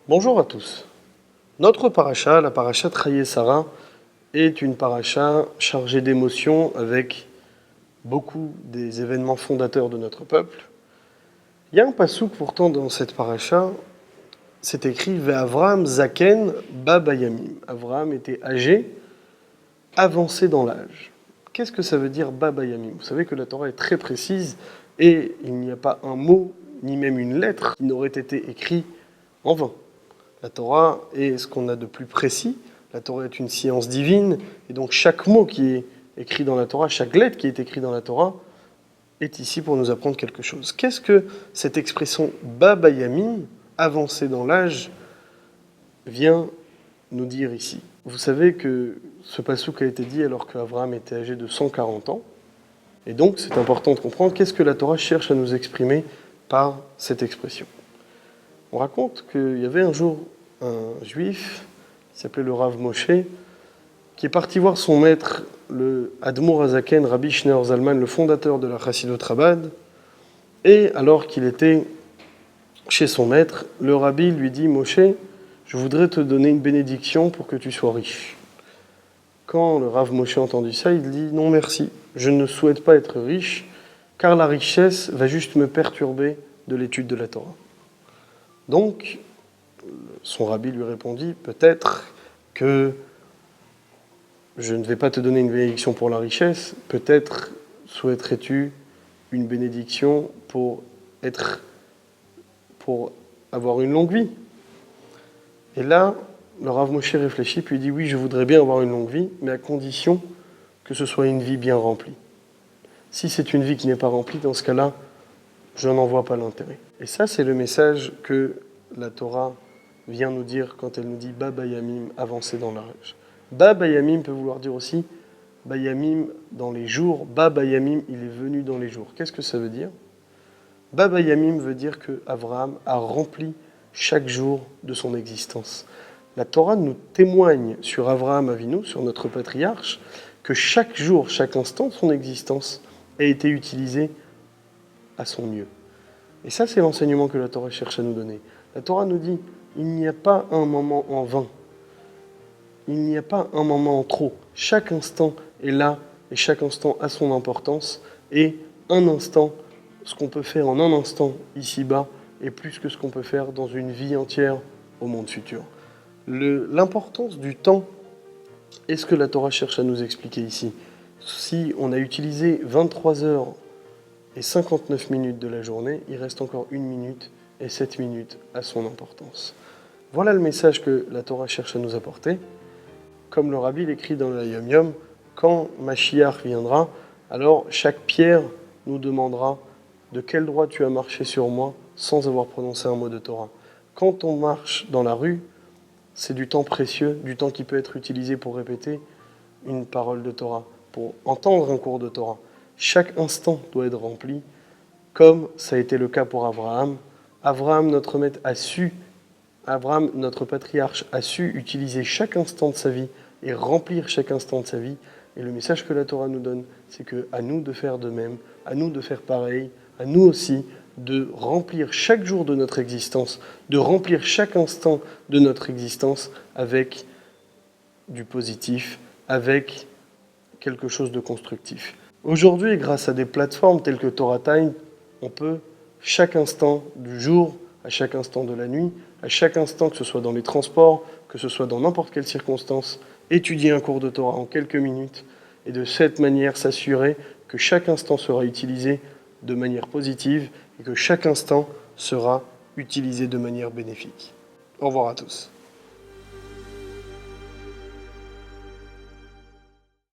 Bonjour à tous. Notre paracha, la paracha Traye Sarah, est une paracha chargée d'émotions avec beaucoup des événements fondateurs de notre peuple. Il y a un passouk pourtant dans cette paracha, c'est écrit Ve'Avram Zaken Ba Bayamim. Avram était âgé, avancé dans l'âge. Qu'est-ce que ça veut dire Ba Bayamim? Vous savez que la Torah est très précise et il n'y a pas un mot, ni même une lettre, qui n'aurait été écrit en vain. La Torah est ce qu'on a de plus précis. La Torah est une science divine, et donc chaque mot qui est écrit dans la Torah, chaque lettre qui est écrite dans la Torah, est ici pour nous apprendre quelque chose. Qu'est-ce que cette expression Baba Yamim, avancé dans l'âge, vient nous dire ici? Vous savez que ce passouk a été dit alors qu'Abraham était âgé de 140 ans, et donc c'est important de comprendre qu'est-ce que la Torah cherche à nous exprimer par cette expression. On raconte qu'il y avait un jour un juif qui s'appelait le Rav Moshe, qui est parti voir son maître, le Admour Hazaken, Rabbi Shneur Zalman, le fondateur de la Chassidut Chabad. Et alors qu'il était chez son maître, le Rabbi lui dit « Moshe, je voudrais te donner une bénédiction pour que tu sois riche. » Quand le Rav Moshe a entendu ça, il dit « Non merci, je ne souhaite pas être riche, car la richesse va juste me perturber de l'étude de la Torah. » Donc, son rabbi lui répondit, peut-être que je ne vais pas te donner une bénédiction pour la richesse, peut-être souhaiterais-tu une bénédiction pour avoir une longue vie. Et là, le Rav Moshe réfléchit, puis il dit, oui, je voudrais bien avoir une longue vie, mais à condition que ce soit une vie bien remplie. Si c'est une vie qui n'est pas remplie, dans ce cas-là, je n'en vois pas l'intérêt. Et ça, c'est le message que la Torah vient nous dire quand elle nous dit Ba Bayamim, avancer dans l'âge. Ba Bayamim peut vouloir dire aussi Bayamim dans les jours. Ba Bayamim, il est venu dans les jours. Qu'est-ce que ça veut dire? Ba Bayamim veut dire que Abraham a rempli chaque jour de son existence. La Torah nous témoigne sur Abraham Avinu, sur notre patriarche, que chaque jour, chaque instant de son existence a été utilisé à son mieux. Et ça, c'est l'enseignement que la Torah cherche à nous donner. La Torah nous dit, il n'y a pas un moment en vain. Il n'y a pas un moment en trop. Chaque instant est là, et chaque instant a son importance. Et un instant, ce qu'on peut faire en un instant ici-bas, est plus que ce qu'on peut faire dans une vie entière au monde futur. L'importance du temps est ce que la Torah cherche à nous expliquer ici. Si on a utilisé 23 heures et 59 minutes de la journée, il reste encore 1 minute et 7 minutes à son importance. Voilà le message que la Torah cherche à nous apporter. Comme le Rabbi l'écrit dans le Yom Yom, quand Mashiach viendra, alors chaque pierre nous demandera de quel droit tu as marché sur moi sans avoir prononcé un mot de Torah. Quand on marche dans la rue, c'est du temps précieux, du temps qui peut être utilisé pour répéter une parole de Torah, pour entendre un cours de Torah. Chaque instant doit être rempli, comme ça a été le cas pour Abraham. Abraham, notre maître, Abraham, notre patriarche, a su utiliser chaque instant de sa vie et remplir chaque instant de sa vie. Et le message que la Torah nous donne, c'est qu'à nous de faire de même, à nous de faire pareil, à nous aussi de remplir chaque jour de notre existence, de remplir chaque instant de notre existence avec du positif, avec quelque chose de constructif. Aujourd'hui, grâce à des plateformes telles que Torah Time, on peut, chaque instant du jour, à chaque instant de la nuit, à chaque instant, que ce soit dans les transports, que ce soit dans n'importe quelle circonstance, étudier un cours de Torah en quelques minutes, et de cette manière s'assurer que chaque instant sera utilisé de manière positive, et que chaque instant sera utilisé de manière bénéfique. Au revoir à tous.